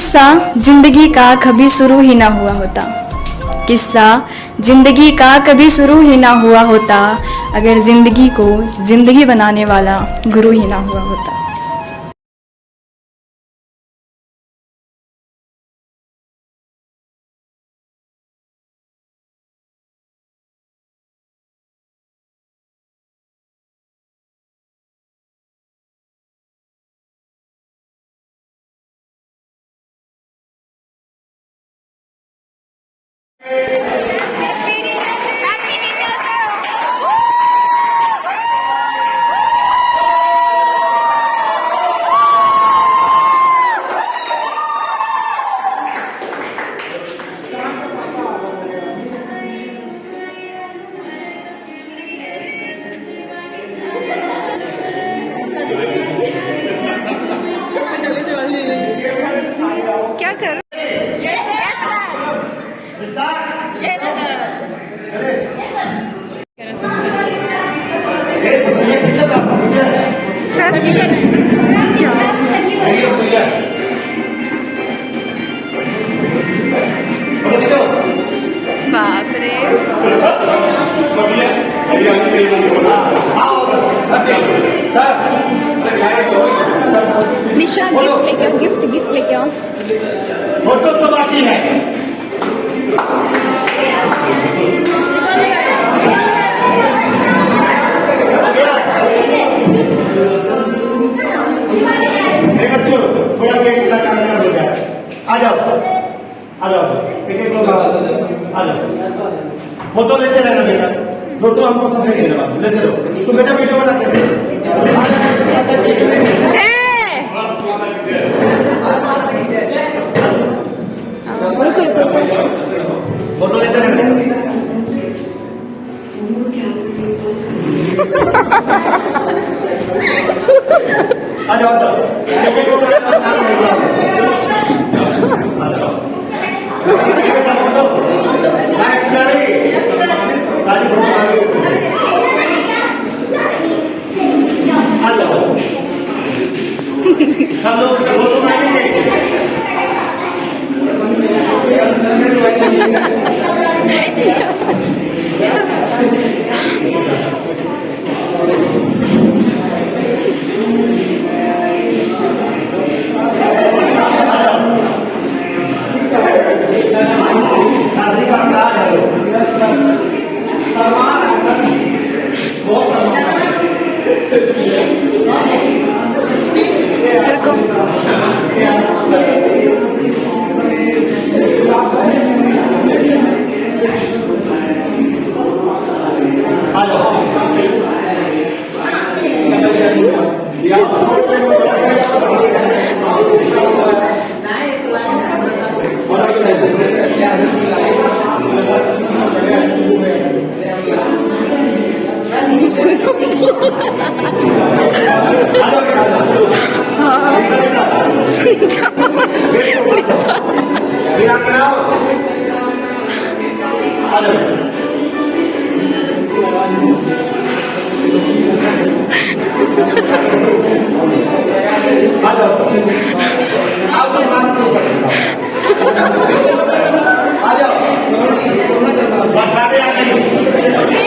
किस्सा जिंदगी का कभी शुरू ही ना हुआ होता। किस्सा जिंदगी का कभी शुरू ही ना हुआ होता अगर जिंदगी को जिंदगी बनाने वाला गुरु ही ना हुआ होता। क्या कर बाप रे निशा गिफ्ट लेके आओ। फोटो तो बाकी है। बच्चों थोड़ा देर का काम हो जाए। आ जाओ एक एक लोग आ जाओ। फोटो लेते रहना बेटा, फोटो हमको सब लेते रहो। तो बेटा वीडियो बनाते रहो। फोटो लेते रहना। आ जाओ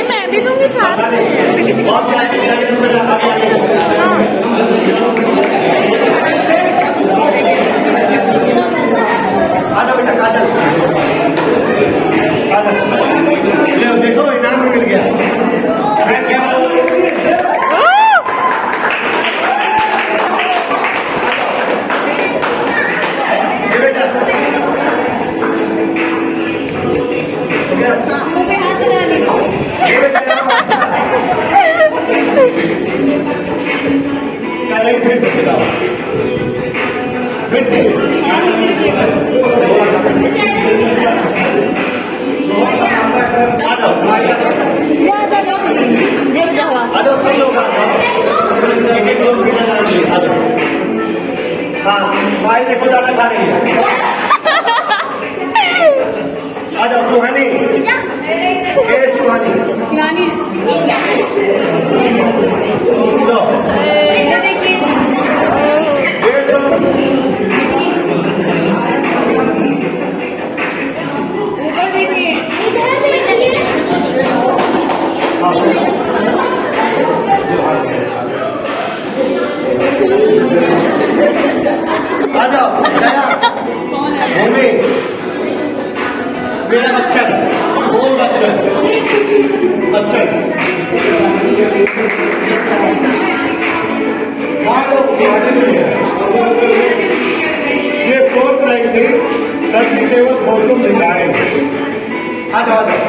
मैं भी दूंगी साथ देखो इनाम मिल गया। मैं क्या फिर से भाई देखो ज्यादा खा रही है। आ जाओ सुहानी, सुहानी देखिए सर जी केवल फोटो दिखाएंगे। आ जाओ आ जाओ,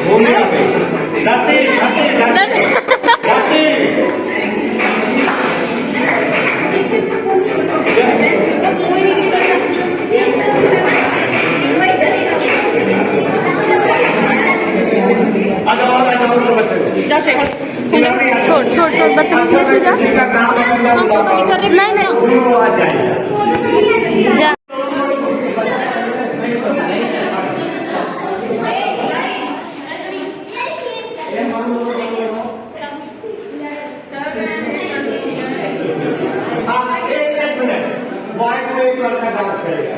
घूमने आ गए। जाते जाते जाते जाते आ जाओ आ जाओ बच्चे। छोड़ छोड़ छोड़ बदतमीजी मत जा। नहीं नहीं वो आ जाएगा। जा। एक मिनट, बॉयज में एक लड़का डांस करेगा।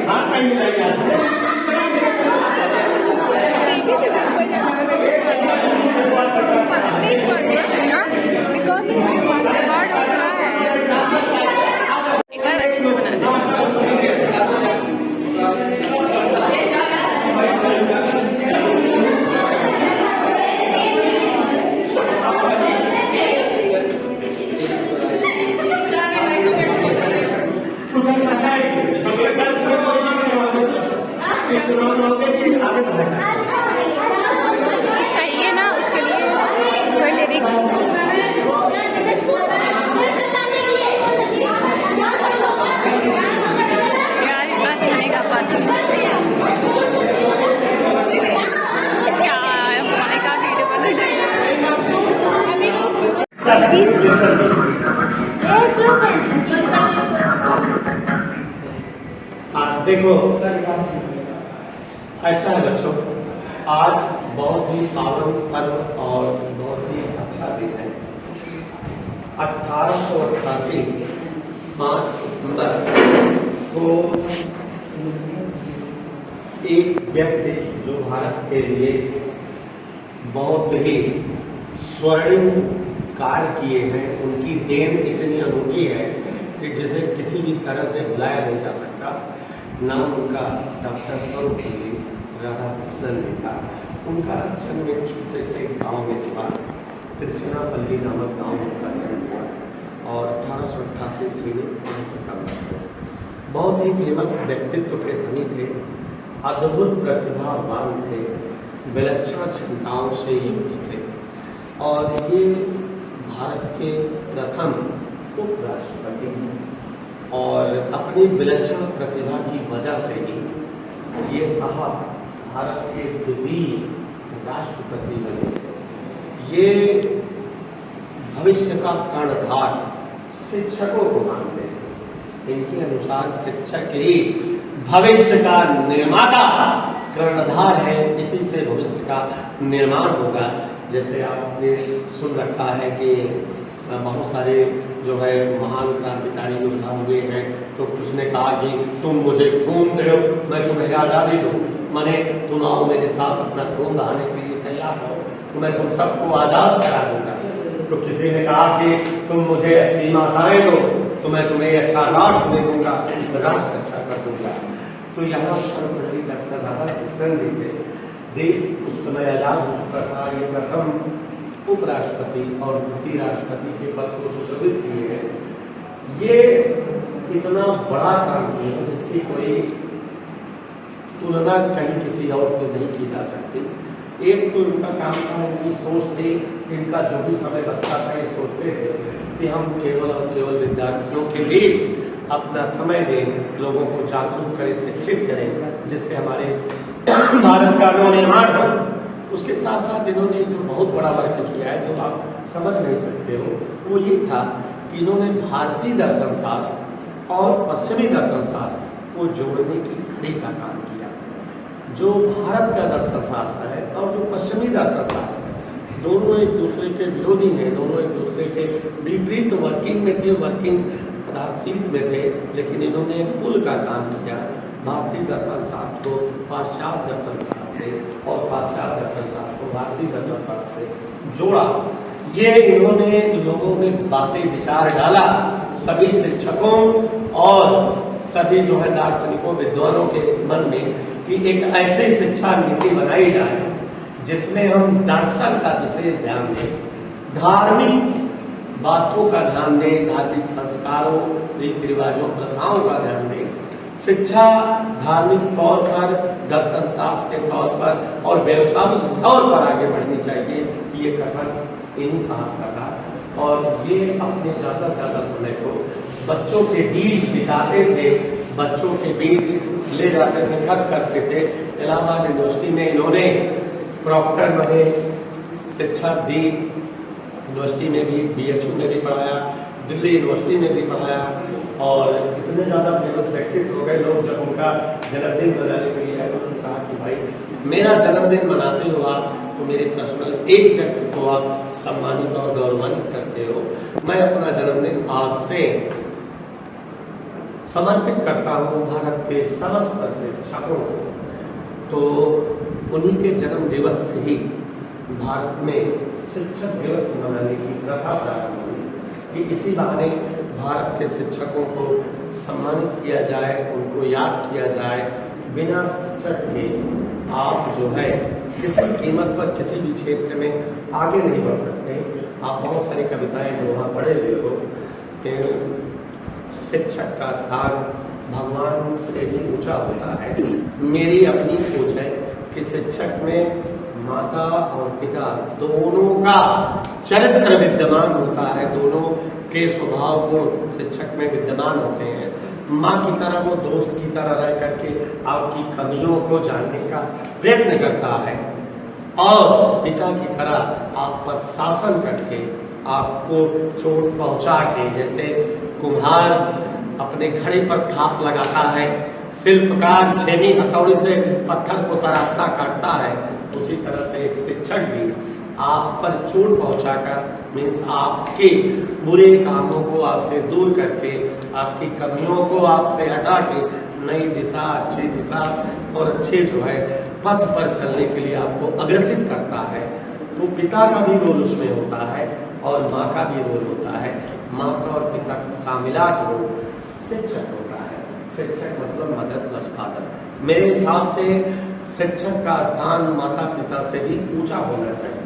हाँ कहीं मिलाइए। चाहिए ना उसके लिए कोई लिरिक्स। यार इतना अच्छा नहीं गा पाती। क्या हमारे का वीडियो देखो ऐसा है बच्चों, आज बहुत ही पावन पर्व और बहुत ही अच्छा दिन है। 1888 5 सितंबर को एक व्यक्ति जो भारत के लिए बहुत ही स्वर्णिम कार्य किए हैं, उनकी देन इतनी अनूठी है कि जिसे किसी भी तरह से भुलाया नहीं जा सकता। नाम उनका डॉक्टर सर्वपल्ली राधाकृष्णन ने था। उनका जन्म एक छोटे से गांव में हुआ, तिरुचिरापल्ली नामक गांव में उनका जन्म हुआ और 1888 ईस्वी में 5 सितंबर। बहुत ही फेमस व्यक्तित्व के धनी थे, अद्भुत प्रतिभावान थे, विलक्षण क्षमताओं से युक्त थे और ये भारत के प्रथम उपराष्ट्रपति हैं और अपनी विलक्षण प्रतिभा की वजह से ही ये साहब भारत के द्वितीय राष्ट्रपति बने। ये भविष्य का कर्णधार शिक्षकों को मानते हैं। इनके अनुसार शिक्षक ही भविष्य का निर्माता कर्णधार है, इसी से भविष्य का निर्माण होगा। जैसे आपने सुन रखा है कि बहुत सारे जो है महान क्रांतिकारी योद्धा हुए हैं, तो कुछ ने कहा कि तुम मुझे खून दो मैं तुम्हें आज़ादी दूँ, माने तुम आओ मेरे साथ अपना खून बहाने के लिए तैयार हो तो मैं तुम सबको आज़ाद करा दूंगा। तो किसी ने कहा कि तुम मुझे अच्छी माताएं दो तो मैं तुम्हें अच्छा राष्ट्र दे दूंगा, राष्ट्र अच्छा कर दूंगा। तो यहाँ सर्वपल्ली डॉक्टर राधाकृष्णन जी थे। देश उस समय आजाद हो चुका था, ये प्रथम उपराष्ट्रपति और द्वितीय राष्ट्रपति के पद को सुशोभित किए हैं। ये इतना बड़ा काम किया जिसकी कोई तुलना कहीं किसी और से नहीं की जा सकती। एक तो इनका काम था, इनकी सोच थी, इनका जो भी समय बचता था ये सोचते थे कि हम केवल और केवल विद्यार्थियों के बीच अपना समय दें, लोगों को जागरूक करें, शिक्षित करें, जिससे हमारे भारत का नवनिर्माण हो। उसके साथ साथ इन्होंने जो बहुत बड़ा वर्क किया है जो आप समझ नहीं सकते हो, वो ये था कि इन्होंने भारतीय दर्शन शास्त्र और पश्चिमी दर्शन शास्त्र को जोड़ने की कड़ी का काम किया। जो भारत का दर्शन शास्त्र है और जो पश्चिमी दर्शन शास्त्र है, दोनों एक दूसरे के विरोधी हैं, दोनों एक दूसरे के विपरीत वर्किंग में थे, वर्किंग पदार्थ में थे, लेकिन इन्होंने पुल का काम किया। भारतीय दर्शन शास्त्र को पाश्चात्य दर्शन शास्त्र और पाश्चात्य दर्शन शास्त्र को भारतीय दर्शन शास्त्र से जोड़ा। ये इन्होंने लोगों में बातें विचार डाला, सभी शिक्षकों और सभी जो है दार्शनिकों विद्वानों के मन में कि एक ऐसी शिक्षा नीति बनाई जाए जिसमें हम दर्शन का विशेष ध्यान दें, धार्मिक बातों का ध्यान दें, धार्मिक संस्कारों, रीति रिवाजों, प्रथाओं का ध्यान दें। शिक्षा धार्मिक तौर पर, दर्शन शास्त्र के तौर पर और व्यवसायिक तौर पर आगे बढ़नी चाहिए, ये कथन इन्हीं साहब का था। और ये अपने ज्यादा से ज्यादा समय को बच्चों के बीच बिताते थे, बच्चों के बीच ले जाते थे, खर्च करते थे। इलाहाबाद यूनिवर्सिटी में इन्होंने प्रॉक्टर बने, शिक्षा दी, यूनिवर्सिटी में भी, BHU में भी पढ़ाया, दिल्ली यूनिवर्सिटी में भी पढ़ाया। और इतने ज़्यादा फेमस व्यक्तित्व हो गए लोग, जब उनका जन्मदिन मनाने के लिए उन्होंने कहा कि भाई मेरा जन्मदिन मनाते हो आप, तो मेरे पर्सनल एक व्यक्ति को आप सम्मानित और गौरवान्वित करते हो। मैं अपना जन्मदिन आज से समर्पित करता हूँ भारत के समस्त शिक्षकों को। तो उन्हीं के जन्म दिवस से ही भारत में शिक्षक दिवस मनाने की प्रथा प्रारंभ हुई कि इसी बहाने भारत के शिक्षकों को सम्मानित किया जाए, उनको याद किया जाए। बिना शिक्षक के आप जो है किसी कीमत पर किसी भी क्षेत्र में आगे नहीं बढ़ सकते। आप बहुत सारी कविताएं जो वहाँ पढ़े हुए हो कि शिक्षक का स्थान भगवान से भी ऊंचा होता है। मेरी अपनी सोच है कि शिक्षक में माता और पिता दोनों का चरित्र विद्यमान होता है, दोनों के स्वभाव गुण शिक्षक में विद्यमान होते हैं। माँ की तरह वो दोस्त की तरह रह करके आपकी कमियों को जानने का प्रयत्न करता है और पिता की तरह आप पर शासन करके आपको चोट पहुंचा के, जैसे कुम्हार अपने घड़े पर थाप लगाता है, शिल्पकार छेनी हथौड़ी से पत्थर को तराशता काटता है, उसी तरह से एक शिक्षक भी आप पर चोट पहुंचाकर, मीन्स आपके बुरे कामों को आपसे दूर करके, आपकी कमियों को आपसे हटा के नई दिशा, अच्छी दिशा और अच्छे जो है पथ पर चलने के लिए आपको अग्रसित करता है। तो पिता का भी रोल उसमें होता है और माँ का भी रोल होता है। माँ का और पिता का शामिलात रोल शिक्षक होता है। शिक्षक मतलब मदर प्लस फादर। मेरे हिसाब से शिक्षक का स्थान माता पिता से भी ऊंचा होना चाहिए।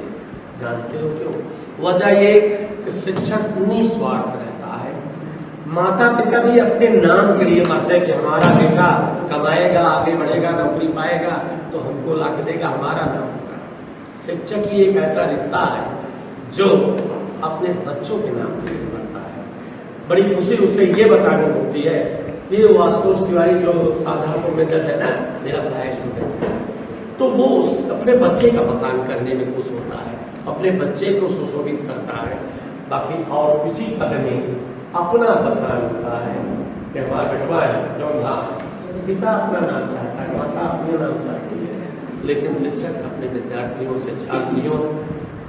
जानते हो क्यों? वजह ये कि शिक्षक निस्वार्थ रहता है। माता पिता भी अपने नाम के लिए मरते हैं कि हमारा बेटा कमाएगा, आगे बढ़ेगा, नौकरी पाएगा तो हमको ला के देगा, हमारा नाम होगा। शिक्षक ही एक ऐसा रिश्ता है जो अपने बच्चों के नाम के लिए मरता है। बड़ी खुशी उसे ये बताने होती है, ये आशुतोष तिवारी जो शाहजहांपुर में जज है ना, मेरा भाई स्टूडेंट, तो वो अपने बच्चे का बखान करने में खुश होता है, अपने बच्चे को सुशोभित करता है। बाकी और किसी पद में अपना बखान होता है कि हमारा बेटवा है, पिता अपना नाम चाहता है, माता अपना नाम चाहती है, लेकिन शिक्षक अपने विद्यार्थियों, शिक्षार्थियों,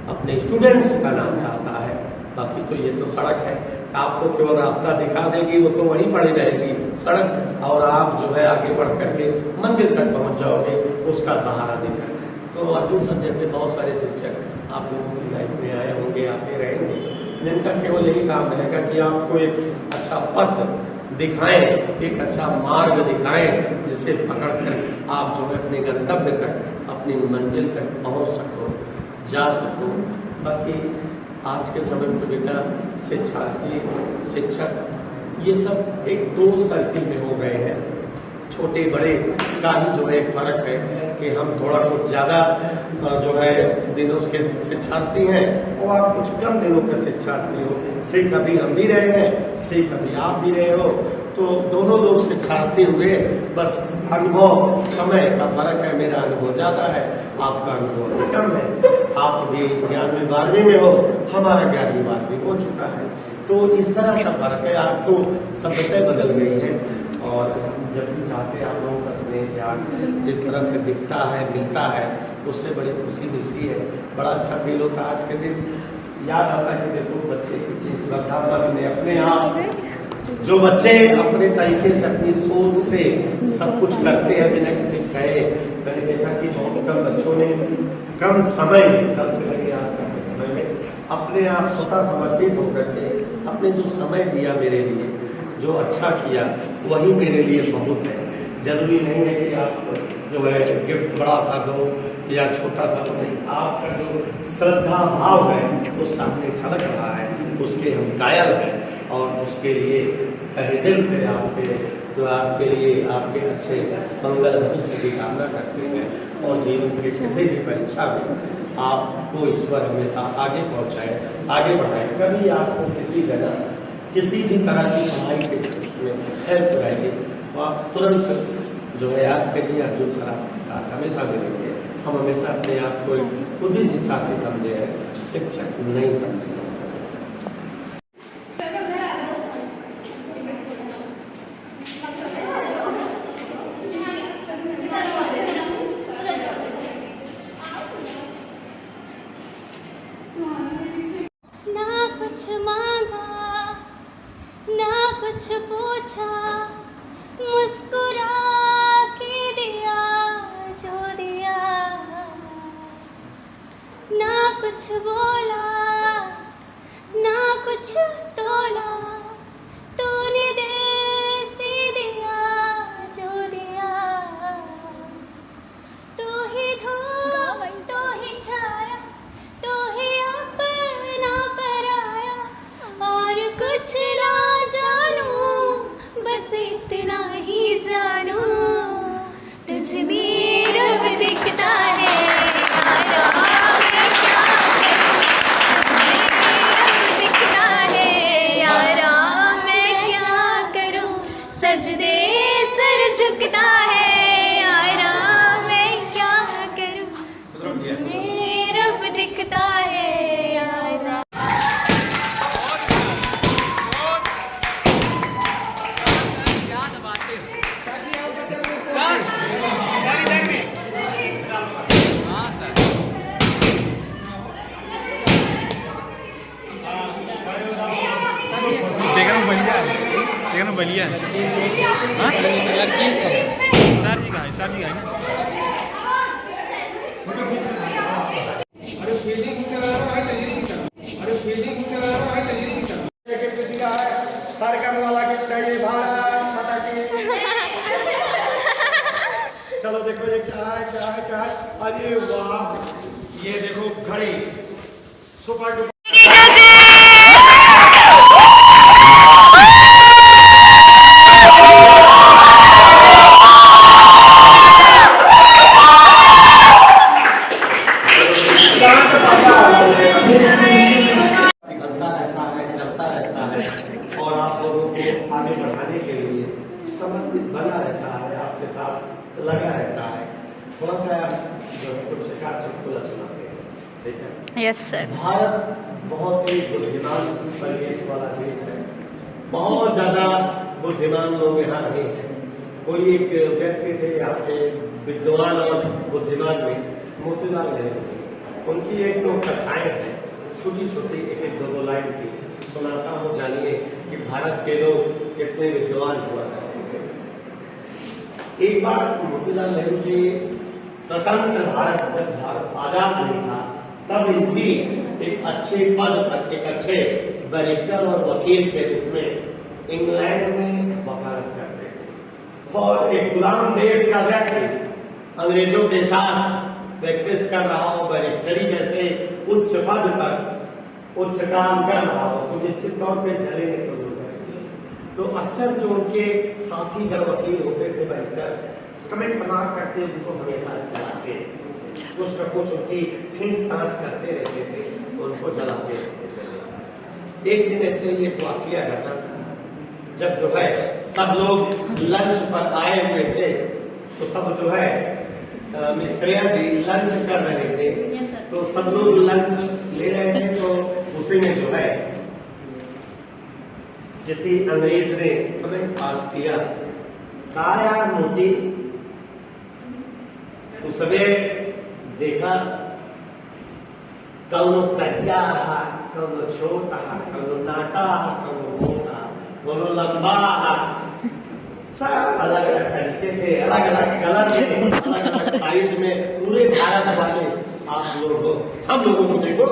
अपने स्टूडेंट्स का नाम चाहता है। बाकी तो ये तो सड़क है, आपको केवल रास्ता दिखा देगी, वो तो वहीं पड़ी रहेगी सड़क, और आप जो है आगे बढ़ करके मंदिर तक पहुंच जाओगे उसका सहारा देकर। तो अर्जुन सर जैसे बहुत सारे शिक्षक आप लोगों की लाइफ में आए होंगे, आते रहेंगे, जिनका केवल यही काम रहेगा कि आपको एक अच्छा पथ दिखाएं, एक अच्छा मार्ग दिखाएं, जिसे पकड़कर आप जो है अपने गंतव्य तक, अपनी मंजिल तक पहुंच सको, जा सको। बाकी आज के समय में बेटा शिक्षार्थी, शिक्षक ये सब एक दो सर्किल में हो गए हैं। छोटे बड़े का ही जो है फर्क है कि हम थोड़ा कुछ ज़्यादा जो है दिनों के शिक्षार्थी हैं और आप कुछ कम दिनों के शिक्षार्थी हो। से कभी हम भी रहे हैं, से कभी आप भी रहे हो, तो दोनों लोग शिक्षार्थी हुए, बस अनुभव समय का फर्क है। मेरा अनुभव ज़्यादा है, आपका अनुभव कम है। आप भी 11वीं 12वीं में हो, हमारा 11वीं 12वीं हो चुका है, तो इस तरह का फर्क है। आप तो सभ्यता बदल गई है और जब भी चाहते हैं आप लोगों का स्नेह प्यार जिस तरह से दिखता है, मिलता है, उससे बड़ी खुशी मिलती है, बड़ा अच्छा फील होता है। आज के दिन याद आता है कि देखो बच्चे इस श्रद्धा में अपने आप से, जो बच्चे अपने तरीके से, अपनी सोच से सब कुछ करते हैं बिना किसी कहे। मैंने देखा कि बहुत कम बच्चों ने कम समय में, कल से लेके आज तक के समय में अपने आप स्वतः समर्पित होकर के अपने जो समय दिया मेरे लिए, जो अच्छा किया, वही मेरे लिए बहुत है। जरूरी नहीं है कि आप जो है गिफ्ट बड़ा सा दो या छोटा सा दो, नहीं, आपका जो श्रद्धा भाव है वो सामने झलक रहा है, उसके हम कायल हैं और उसके लिए तहे दिल से आपके लिए आपके अच्छे मंगल भविष्य की कामना करते हैं और जीवन के किसी भी परीक्षा में आपको ईश्वर हमेशा आगे पहुंचाए, आगे बढ़ाए। कभी आपको किसी जगह किसी भी तरह की कमाई के क्षेत्र में हेल्प रहेगी तो आप तुरंत जो है याद करिए अर्जुन सर आपके साथ हमेशा मिलेंगे। हम हमेशा अपने आप को खुद ही शिक्षार्थी समझे हैं, शिक्षक नहीं समझे। ना कुछ मांगा ना कुछ पूछा, मुस्कुरा के दिया जो दिया। ना कुछ बोला ना कुछ तोला, तूने दिल से दिया जो दिया। तू ही धूप तू ही छाया, तू ही अपना पराया, और कुछ ना जानू बस इतना ही जानू। तुझ में रब दिखता है यारा, मैं क्या करूं? तुझ में रब दिखता है यारा, मैं क्या करूं? सजदे सर झुकता है यारा, मैं क्या करूं? तुझ में रब दिखता है यारा। बलिया है। हाँ? सर जी का है, सर जी का है ना। सारे करने वाला गिफ्ट चाहिए, भारत माता की। चलो देखो ये क्या है क्या है क्या है। अरे वाह, ये देखो घड़ी सुपर डुपर। और आप लोगों को आगे बढ़ाने के लिए समर्पित बना रहता है, आपके साथ लगा रहता है। थोड़ा सा जो कुछ शिकार चुटकुला सुनाते हैं, ठीक है? Yes sir. भारत बहुत ही बुद्धिमान परिवेश वाला देश है। बहुत ज्यादा बुद्धिमान लोग यहाँ रहे हैं। कोई एक व्यक्ति थे यहाँ पे विद्वान और बुद्धिमान में, मोतीलाल नेहरू थे। उनकी एक दो कथाएं हैं, छोटी छोटी एक एक दो लाइन की सुनाता हूँ, जानिए कि भारत के लोग कितने विद्वान हुआ करते थे। एक बार मोतीलाल नेहरू जी स्वतंत्र भारत, जब भारत आजाद नहीं था, तब इनकी एक अच्छे पद पर, एक अच्छे बैरिस्टर और वकील के रूप में इंग्लैंड में वकालत करते थे। और एक गुलाम देश का व्यक्ति अंग्रेजों के साथ प्रैक्टिस कर रहा हो, बैरिस्टरी जैसे उच्च पद पर उच्च काम कर रहा हो, तो निश्चित तौर पे जलेंगे तो लोग। तो अक्सर जो उनके साथी गण वकील होते थे बैरिस्टर, कमेंट मार करके उनको हमेशा जलाते, कुछ न कुछ उनकी खींच तांच करते रहते थे, उनको जलाते रहते थे। एक दिन ऐसे ये वाकया घटा, जब जो है सब लोग लंच पर आए हुए थे, तो सब जो है मिश्रिया जी लंच कर रहे थे, तो सब लोग लंच ले रहे थे। तो उसी में जो है किसी अंग्रेज ने हमें पास किया, कहा यार मोती, तो सबे देखा कौनो करिया रहा, कौनो छोटा, कौनो नाटा, कौनो मोटा, कौनो लंबा, सब अलग अलग तरीके के, अलग अलग कलर में, अलग अलग साइज में, पूरे भारत वाले आप लोग हम लोगों को देखो,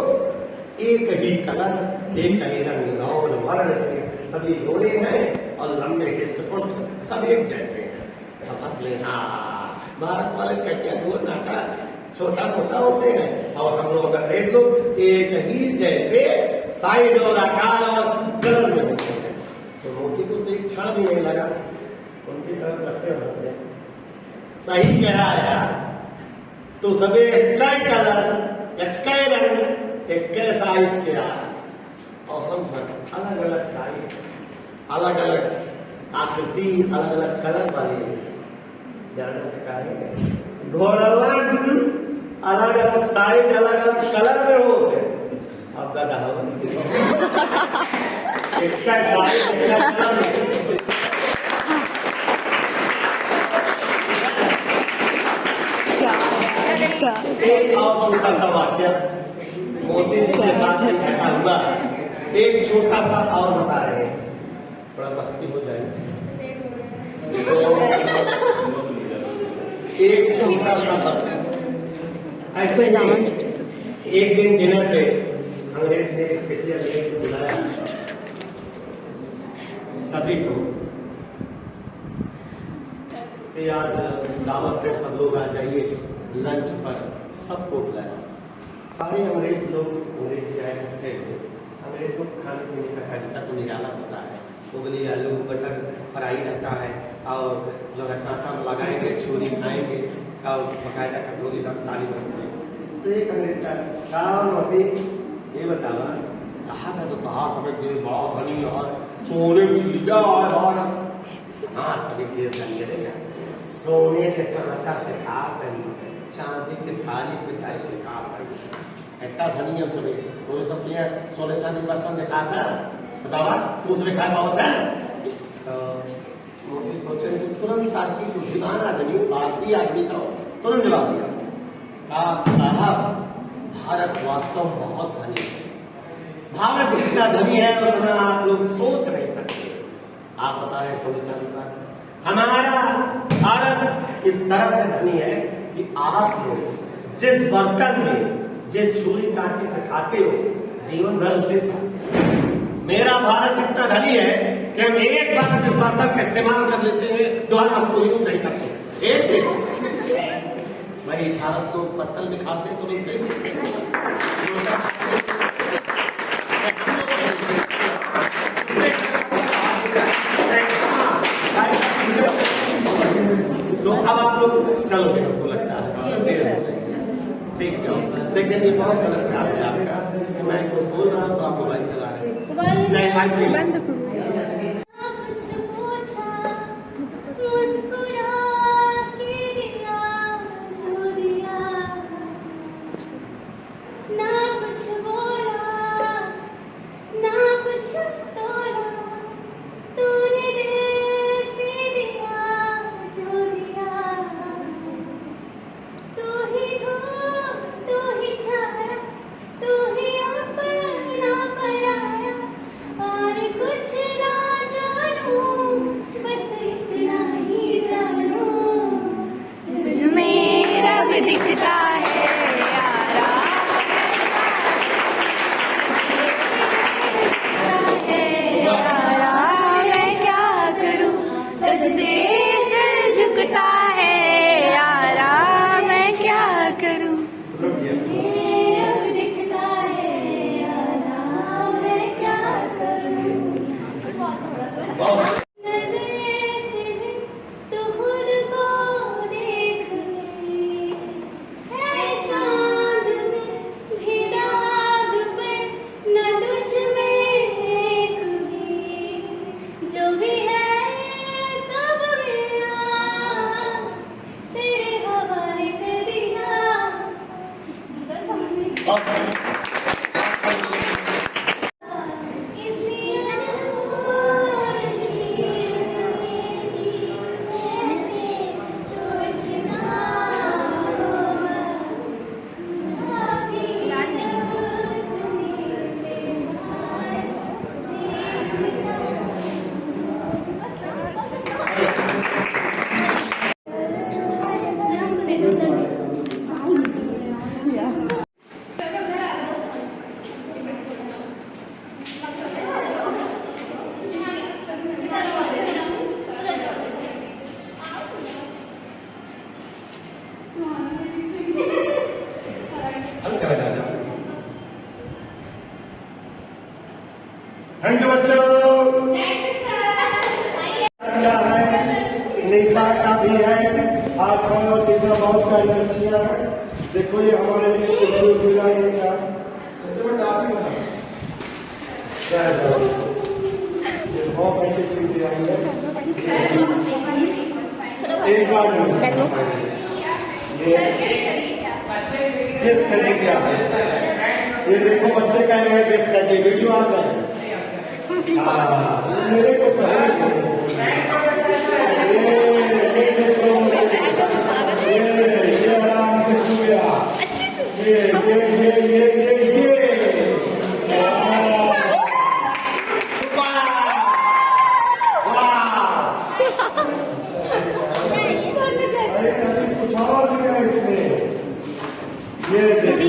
एक ही कलर, एक ही रंग, गौर वर्ण है, सभी गोरे हैं और लंबे हिस्ट पुष्ट सब एक जैसे हैं। समझ ले, हाँ, भारत वाले क्या गोर नाटा छोटा मोटा होते हैं, और हम लोग अगर देख लो एक ही जैसे साइड और आकार और कलर में होते हैं। तो मोती को तो एक क्षण भी नहीं लगा उनकी तरफ रखते होने से। सही कह रहा है यार, तो सभी कई कलर, कई रंग, कई साइज के यार, और हम सब अलग अलग साइज, अलग अलग आकृति, अलग अलग कलर वाले जानना सिखाए। घोड़वा अलग अलग साइज, अलग अलग कलर में होते, अब गधा हो इसका साइज, इसका कलर। एक और छोटा सा वाक्य मोदी जी के साथ बैठा हुआ, एक छोटा सा और बता रहे हैं, थोड़ा मस्ती हो जाए। एक छोटा सा बस ऐसे एक दिन डिनर पे अंग्रेज ने किसी अंग्रेज को बुलाया सभी को कि आज दावत पे सब लोग आ जाइए लंच पर, सबको बुलाया। सारे अंग्रेज लोग अंग्रेज से आए थे। अंग्रेज लोग खाने पीने का तरीका तो निराला होता है, उबली आलू बटर फ्राई रहता है, और जो है कांटा लगाएंगे, छुरी खाएंगे, और बकायदा कटोरी तक ताली बनते हैं। तो एक अंग्रेज का काम होती ये बतावा, कहा था तो कहा हमें बड़ा धनी और सोने चिड़िया और हाँ सभी देगा सोने के कांटा से खा करी, चांदी के थाली पिटाई के खा करी, इतना धनी हम सभी बोले सब सोने चांदी बर्तन दिखा था बतावा दूसरे खा पाओ था। मोदी सोचे तुरंत तार्किक बुद्धिमान आदमी, भारतीय आदमी था, तुरंत जवाब दिया, साहब भारत वास्तव में बहुत धनी है, भारत इतना धनी है उतना आप लोग सोच नहीं सकते। आप बता रहे सोने चांदी पर, हमारा भारत इस तरह से धनी है कि आप लोग जिस बर्तन में जिस छुरी कांटे से खाते हो जीवन भर उसे मेरा भारत इतना धनी है कि हम एक बार जिस बर्तन का इस्तेमाल कर लेते हैं दोबारा उसको यूज नहीं करते। एक देखो भाई भारत तो पत्तल में खाते तो नहीं तो अब आप लोग चलोगे, हमको लगता है ठीक जाओ। लेकिन ये बहुत गलत काम है आपका, मैं तो बोल रहा हूँ तो आप मोबाइल चला रहे हैं। कुछ थैंक यू बच्चों। निशा का भी है, आप बहुत सारी बच्चियां हैं। देखो ये हमारे लिए बहुत अच्छी चीजें आई है। एक बार गेस करने क्या है, ये देखो बच्चे कह रहे हैं गेस करके वीडियो आ गए। मेरे को ये आराम से छुआ, कुछ और भी है इसमें। ये देखो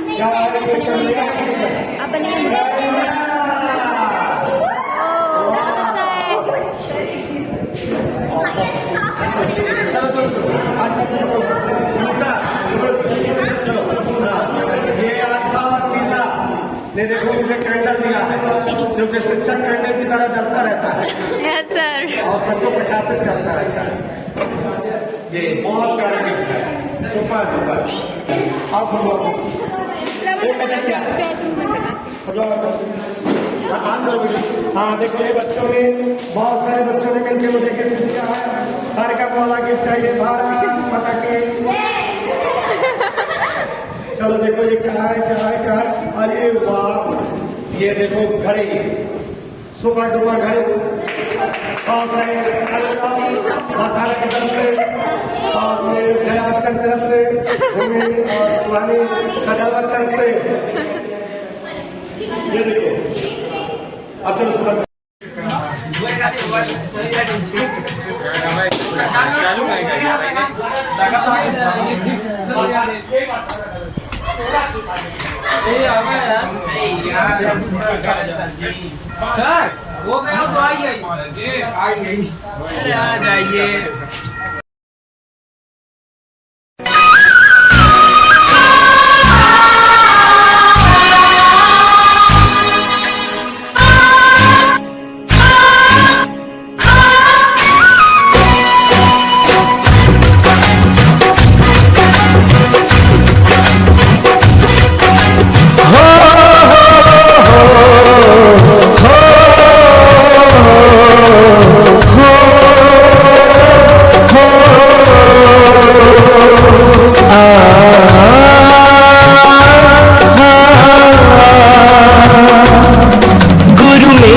क्या ने देखो मुझे कैंडल दिया है, क्योंकि शिक्षक कैंडल की तरह जलता रहता है। Yes sir. और सबको प्रकाशित करता रहता है। ये बहुत प्यारा गिफ्ट है, सुपर डुपर। आप हाँ देखो ये बच्चों ने, बहुत सारे बच्चों ने मिलकर मुझे गिफ्ट दिया है। सारे का वाला गिफ्ट है ये, भारत माता की। चलो देखो ये क्या है, क्या है, क्या है। अरे वाह, ये देखो घड़ी, सुपर डुपर घड़ी, बहुत सारे मसाला की तरफ से और जया बच्चन की तरफ से, भूमि और सुहानी सजावट तरफ से। ये देखो अब चलो सुपर सर वो गया तो आइए, अरे आ जाइए।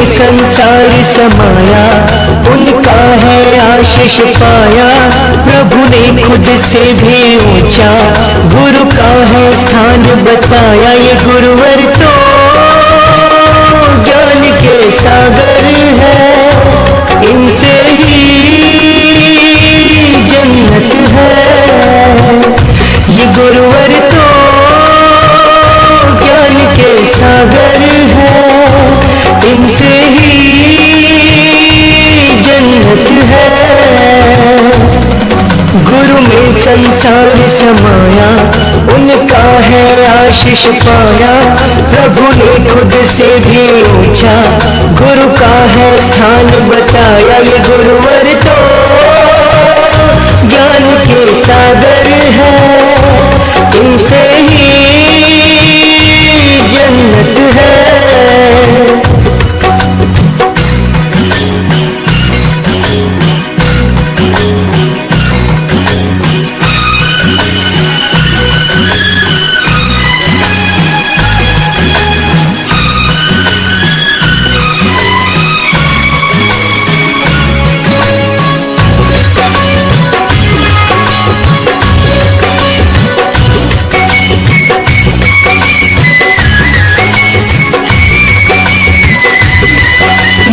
संसार समाया, उनका है आशीष पाया। प्रभु ने खुद से भी ऊंचा गुरु का है स्थान बताया। ये गुरुवर तो ज्ञान के सागर है, इनसे ही जन्नत है। ये गुरुवर तो ज्ञान के सागर है, इनसे ही जन्नत है। गुरु में संसार समाया, उनका है आशीष पाया। प्रभु ने खुद से भी ऊंचा गुरु का है स्थान बताया। ये गुरुवर तो ज्ञान के सागर है, इनसे ही जन्नत है।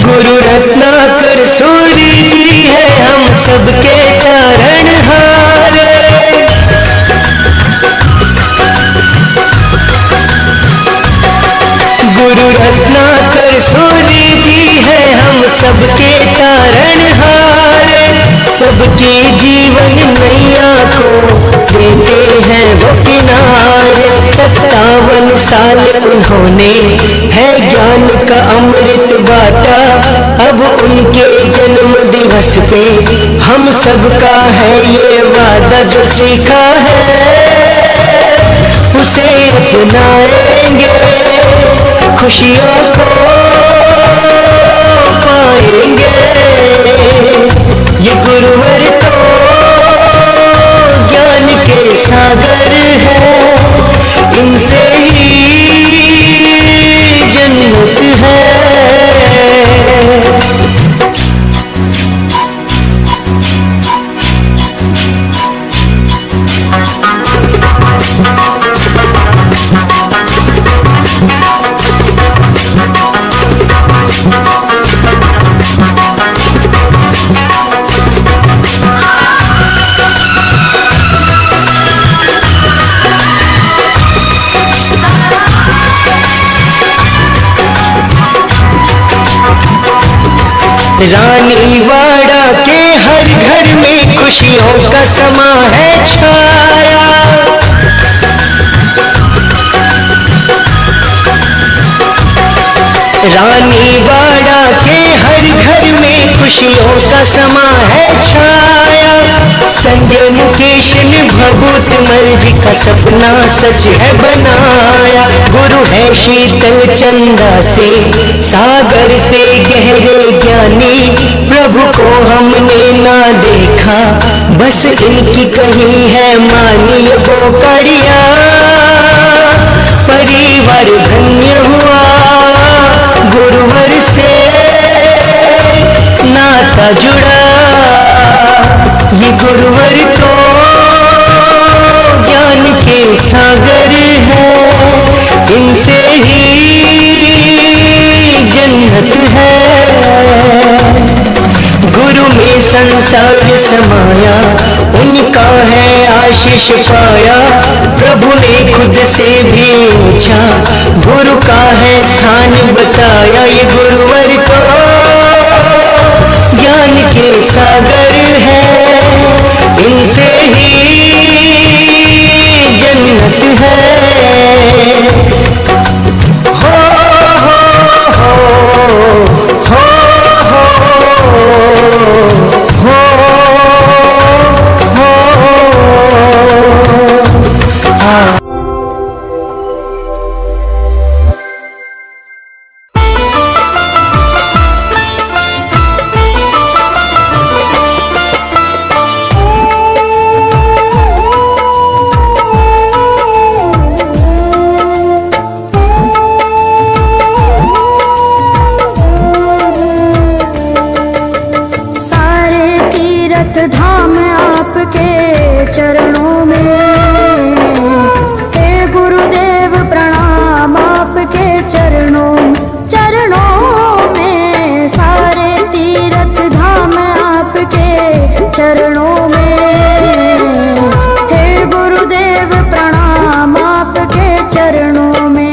गुरु रत्नाकर सूरी जी है हम सबके तारणहार। गुरु रत्नाकर सूरी जी है हम सबके तारणहार। सबके जीवन नैया को देते हैं वो किनारे। 57 साल उन्होंने है ज्ञान का अमृत बाटा। अब उनके जन्म दिवस पे हम सबका है ये वादा, जो सीखा है उसे अपनाएंगे, खुशियों को पाएंगे। ये गुरुवर तो ज्ञान के सागर है, इनसे ही जन्नत है। रानीवाड़ा के हर घर में खुशियों का समा है छाया। रानीवाड़ा के हर घर में खुशियों का समा है छाया। संजय मुकेश ने भभूत मर्जी का सपना सच है बनाया। गुरु है शीतल चंदा से सागर से गहरे ज्ञानी, प्रभु को हमने ना देखा बस इनकी कही है मानी। वो कड़िया परिवार धन्य हुआ, गुरुवर से नाता जुड़ा। ये गुरुवर तो ज्ञान के सागर है, इनसे ही जन्नत है। गुरु में संसार समाया, उनका है आशीष पाया। प्रभु ने खुद से भी ऊंचा गुरु का है स्थान बताया। ये गुरुवर तो ज्ञान के सागर है, इनसे ही जन्नत है। हो हो हो हो धाम आपके चरणों में, हे गुरुदेव प्रणाम आपके चरणों में। सारे तीर्थ धाम आपके चरणों में, हे गुरुदेव प्रणाम आपके चरणों में।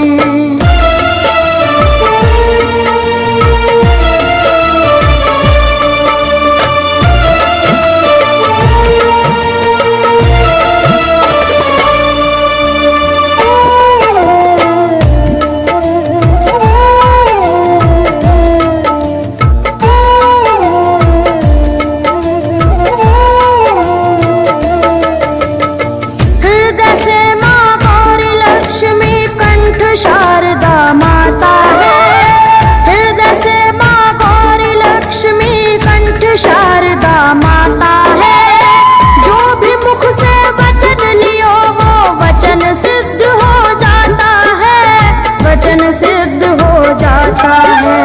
सिद्ध हो जाता है।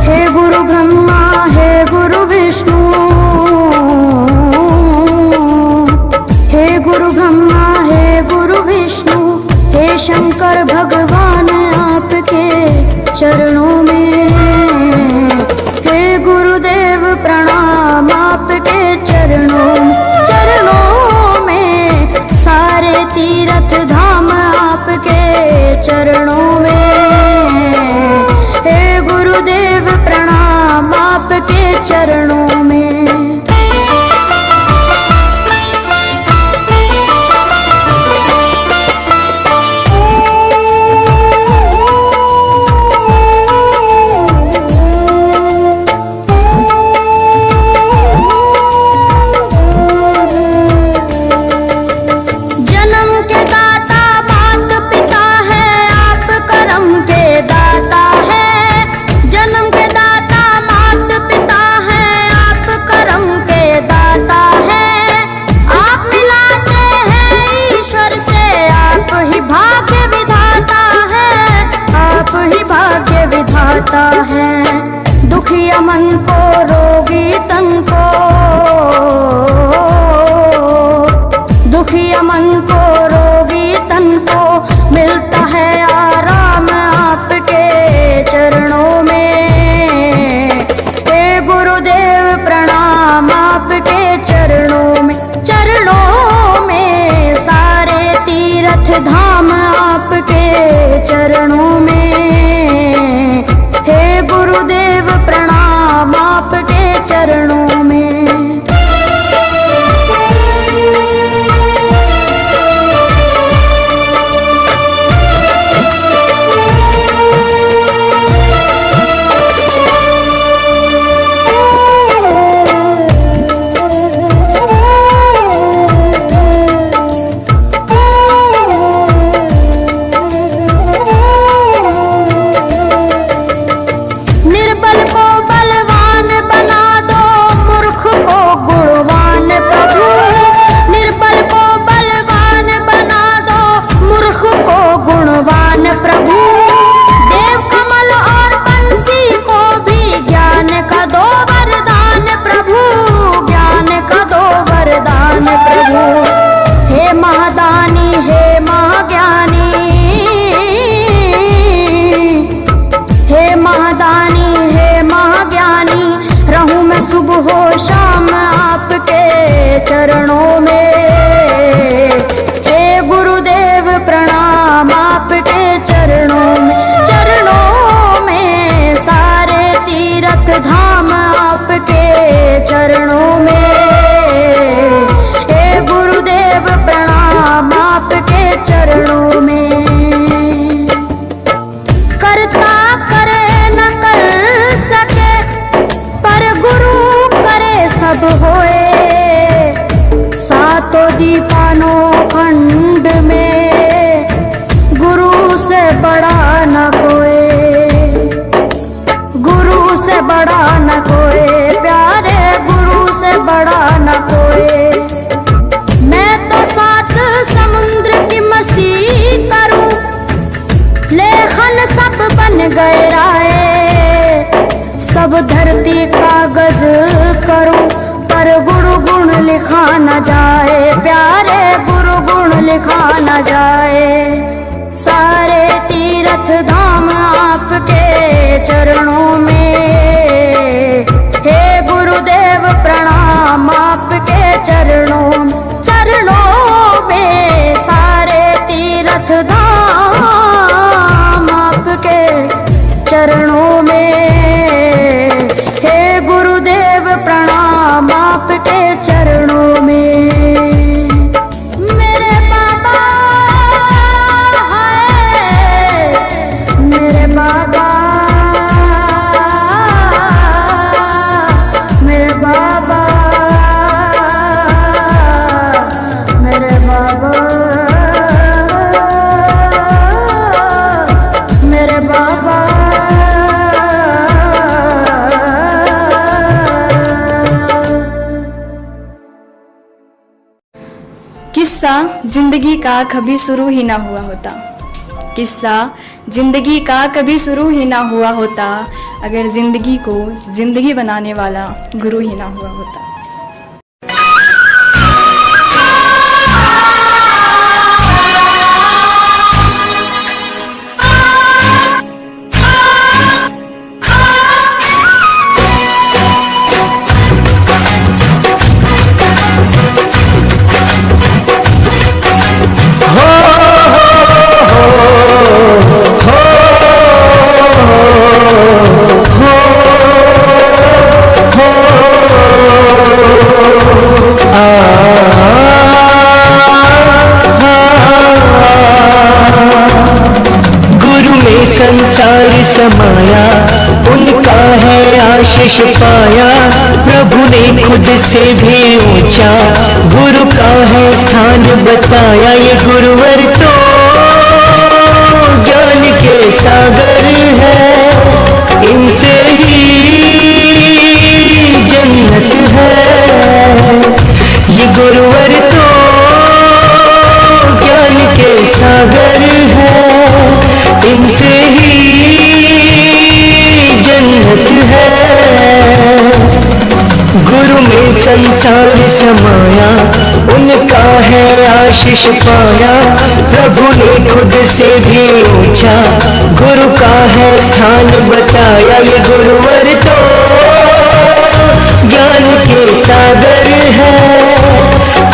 हे गुरु ब्रह्मा, हे गुरु विष्णु, हे गुरु ब्रह्मा, हे गुरु विष्णु, हे शंकर भगवान आपके चरणों में, हे गुरुदेव प्रणाम आपके चरणों में। सारे तीर्थ धाम आपके चरणों में, हे गुरुदेव प्रणाम आपके चरणों में। जाता है। दुखिया मन को रोगी तन को, दुखिया मन को रोगी तन को मिलता है आराम आपके चरणों में। हे गुरुदेव प्रणाम आपके चरणों में, चरणों में सारे तीर्थ धाम आपके चरणों में। हे गुरुदेव प्रणाम आपके चरणों में। निर्बल को बलवान बना दो, मूर्ख को गुणवान प्रभु। निर्बल को बलवान बना दो, मूर्ख को गुणवान प्रभु। देव कमल और बंसी को भी ज्ञान का दो वरदान प्रभु, ज्ञान का दो वरदान प्रभु। हे महादानी हे महाज्ञानी, हे महादानी हे महाज्ञानी, रहूं मैं सुबह हो शाम आपके चरणों में। हे गुरुदेव प्रणाम आपके चरणों में, चरणों में सारे तीर्थ धाम आपके चरणों में। हे गुरुदेव प्रणाम आपके चरणों में। करता करे न कर सके, पर गुरु करे सब होए। सातों दीपानों खंड में गुरु से बड़ा न कोई, गुरु से बड़ा न कोई, प्यारे गुरु से बड़ा न कोई। मैं तो सात समुद्र की मछली करूं, लेखन सब बन गए राय। सब धरती कागज करूं, पर गुरु गुण लिखा न जाए, प्यारे गुरु गुण लिखा न जाए। सारे तीर्थ धाम आपके चरणों में। हे गुरुदेव प्रणाम आपके चरणों में, चरणों में सारे तीर्थ धाम आपके चरणों में। हे गुरुदेव प्रणाम आपके चरणों में। मेरे बाबा है, मेरे बाबा, मेरे बाबा, मेरे बाबा, मेरे बाबा। किस्सा जिंदगी का कभी शुरू ही ना हुआ होता, किस्सा जिंदगी का कभी शुरू ही ना हुआ होता, अगर जिंदगी को जिंदगी बनाने वाला गुरु ही ना हुआ होता। संसार समाया, उनका है आशीष पाया। प्रभु ने खुद से भी ऊंचा गुरु का है स्थान बताया। ये गुरुवर तो ज्ञान के सागर है, इनसे ही जन्नत है। ये गुरुवर तो ज्ञान के सागर है, इनसे ही संसार समाया, उनका है आशीष पाया। प्रभु ने खुद से भी ऊंचा गुरु का है स्थान बताया। ये गुरुवर तो ज्ञान के सागर है,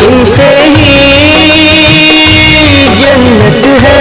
इनसे ही जन्नत है।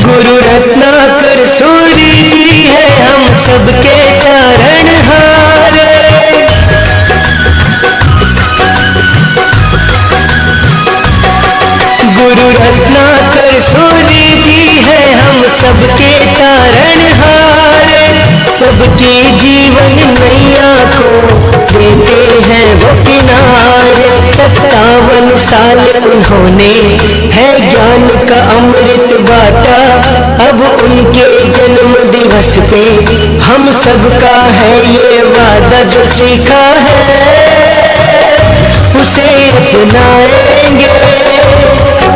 गुरु रत्नाकर सूरी जी है हम सबके तारणहार। गुरु रत्नाकर सूरी जी है हम सबके तारणहार। सबके जीवन नैया को देते हैं वो किनारे। 57 साल उन्होंने है ज्ञान का अमृत बाटा। अब उनके जन्म दिवस पे हम सबका है ये वादा। जो सीखा है उसे अपनाएंगे,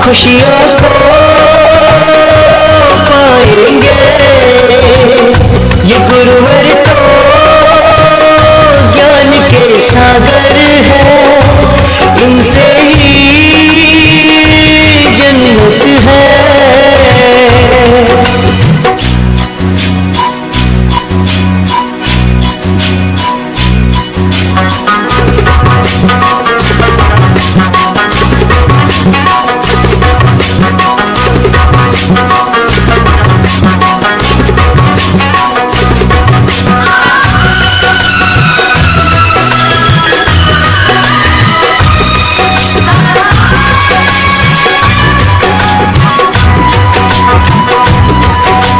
खुशियों को पाएंगे। ये गुरुवर तो ज्ञान के सागर है, इनसे ही जन्नत है।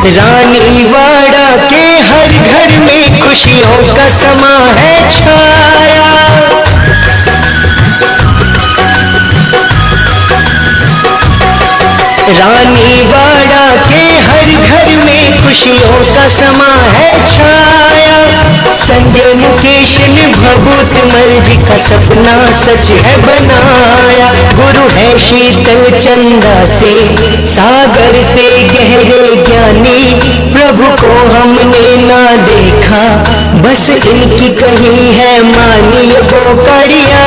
रानीवाड़ा के हर घर में खुशियों का समा है छाया। रानीवाड़ा के हर घर में खुशियों का समा है छाया। संजय मुकेश ने भभूत मल जी का सपना सच है बनाया। गुरु है शीतल चंदा से सागर से गहरे ज्ञानी। प्रभु को हमने ना देखा बस इनकी कही है मानी। वो कड़िया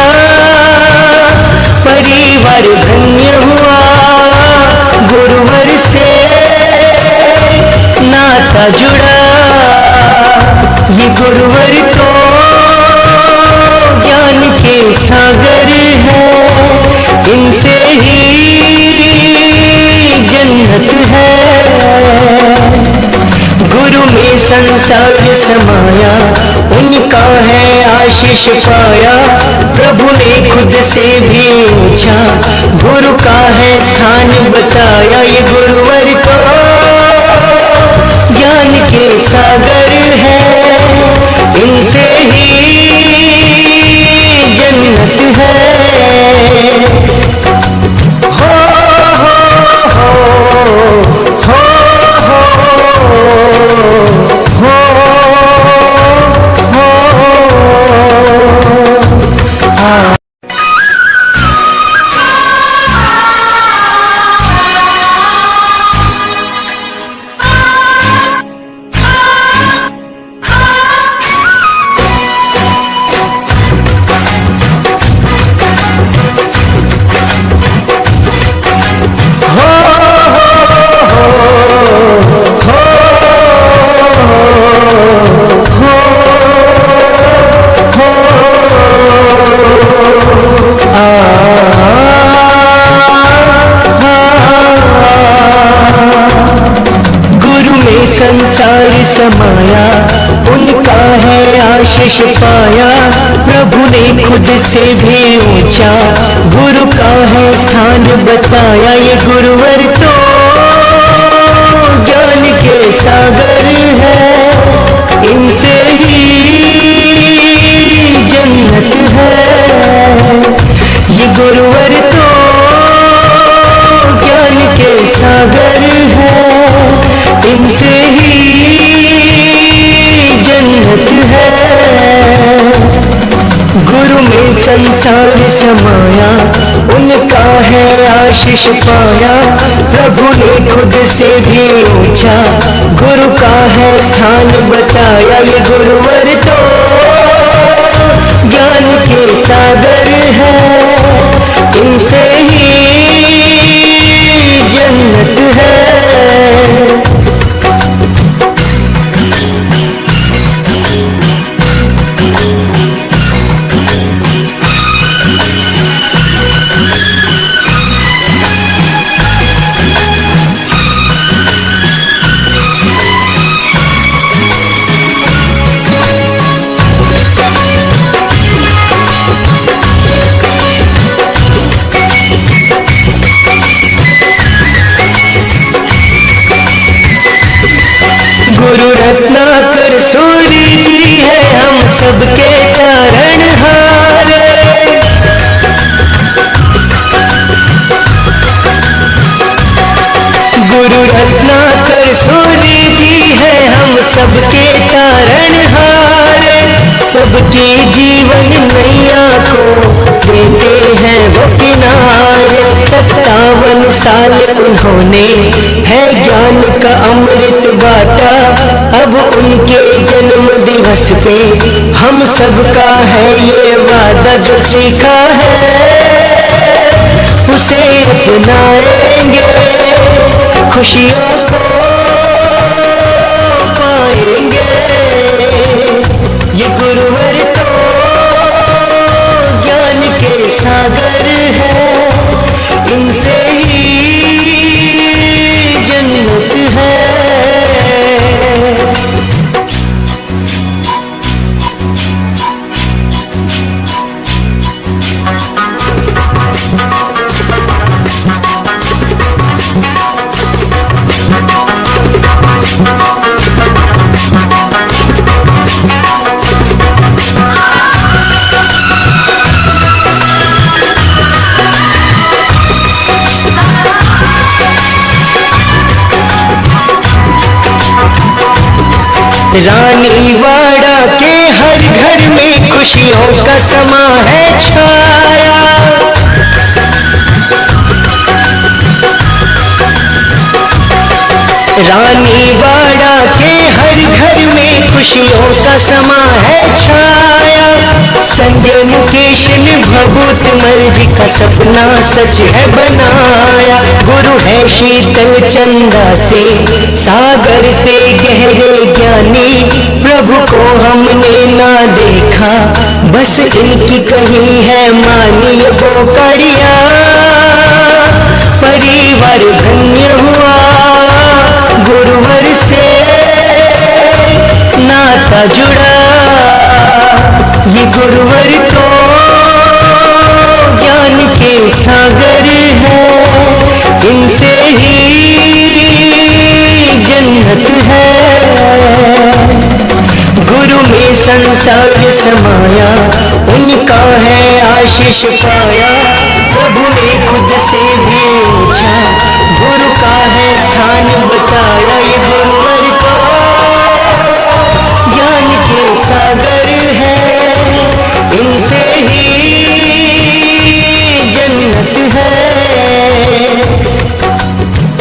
परिवार धन्य हुआ, गुरुवर से नाता जुड़ा। ये गुरुवर तो ज्ञान के सागर है, इनसे ही जन्नत है। गुरु में संसार समाया, उनका है आशीष पाया। प्रभु ने खुद से भी ऊंचा गुरु का है स्थान बताया। ये गुरुवर तो ज्ञान के सागर है, इनसे ही जन्नत है। हो हो हो हो हो हो। संसार समाया, उनका है आशीष पाया। प्रभु ने खुद से भी ऊंचा गुरु का है स्थान बताया। ये गुरुवर तो ज्ञान के सागर है, इनसे ही संसार समाया, उनका है आशीष पाया। प्रभु ने खुद से भी ऊंचा गुरु का है स्थान बताया। ये गुरुवर तो ज्ञान के सागर है, इनसे ही जन्नत है। गुरु रत्नाकर सूरी जी है हम सबके तारणहार। गुरु रत्नाकर सूरी जी है हम सबके तारणहार। सबके जीवन नैया को देते हैं वो किनारे। 57 साल उन्होंने है ज्ञान का अमृत बाटा। अब उनके जन्म दिवस पे हम सबका है ये वादा। जो सीखा है उसे अपनाएंगे, खुशियों को पाएंगे। ये गुरुवर तो ज्ञान के सागर है, इनसे ही जन्नत है। रानीवाड़ा के हर घर में खुशियों का समा है छाया। रानीवाड़ा के हर घर में खुशियों का समा है छाया। संजय मुकेश ने भभूत मर्जी का सपना सच है बनाया। गुरु है शीतल चंदा से सागर से गहरे ज्ञानी। प्रभु को हमने ना देखा बस इनकी कही है मानी। वो कड़िया परिवार धन्य हुआ, गुरुवर से नाता जुड़ा। ये गुरुवर तो ज्ञान के सागर है, इनसे ही जन्नत है। गुरु में संसार समाया, उनका है आशीष पाया। प्रभु ने खुद से भी ऊंचा गुरु का है स्थान बताया। ये गुरुवर को ज्ञान के सागर है, इनसे ही जन्नत है।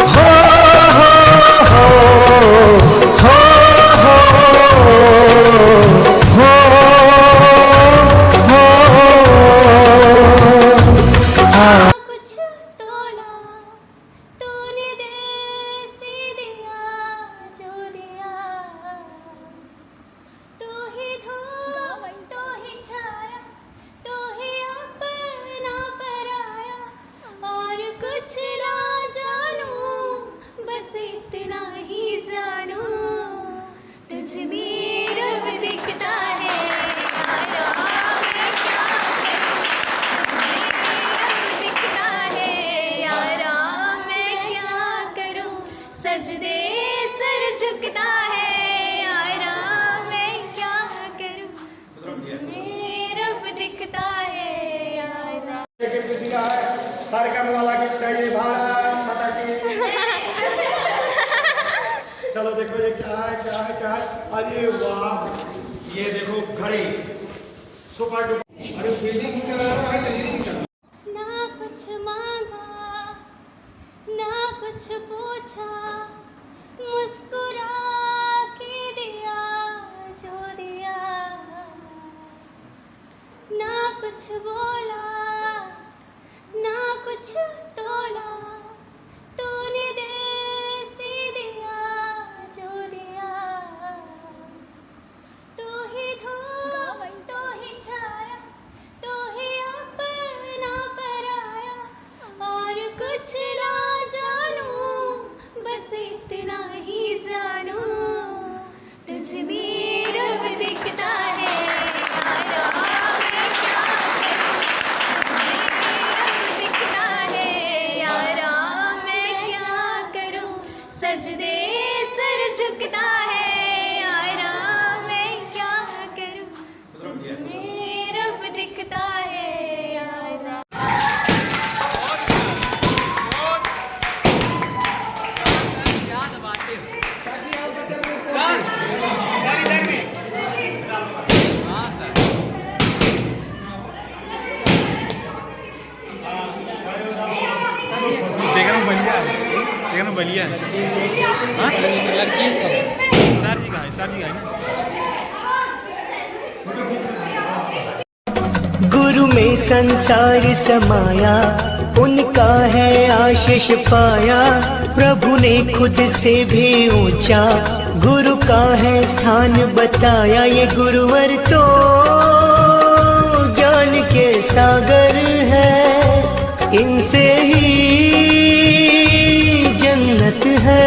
हो हो हो कुछ तोला तूने देसी दिया जो दिया। तू ही धूप तू ही छाया, तू ही अपना पराया। और कुछ ना जानू बस इतना ही जानू, तुझ में रब दिखता है। सजदे सर झुकता है यारा, मैं क्या करूं, तुझ में रब दिखता है यारा। सारे काम वाला गिफ्ट चाहिए भारत माता की। चलो देखो ये क्या है क्या है क्या है। अरे वाह, ये देखो घड़ी सुपर डुपर। ना कुछ मांगा ना कुछ पूछा, मुस्कुरा के दिया जो दिया, ना कुछ बोला ना कुछ तोला, तूने दिल से दिया जो दिया, तू ही धूप तू ही छाया, तू ही अपना पराया, और कुछ ना जानू बस इतना ही जानू, तुझ में रब दिखता है यारा, मैं क्या करूं, सजदे सर झुकता है यारा, मैं क्या करूं, तुझ में रब दिखता है यारा। चिकन बलिया है। हाँ? सर जी का है, सर जी का है। गुरु में संसार समाया, उनका है आशीष पाया, प्रभु ने खुद से भी ऊंचा गुरु का है स्थान बताया। ये गुरुवर तो ज्ञान के सागर है, इनसे ही जन्नत है।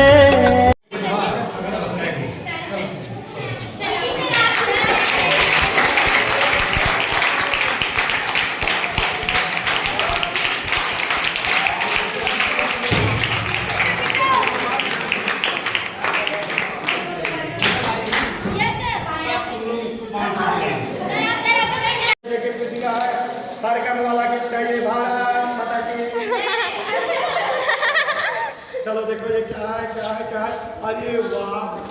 सारे करने वाला गीत चाहिए, भारत माता की। चलो देखो ये क्या है क्या है क्या है, अरे वाह।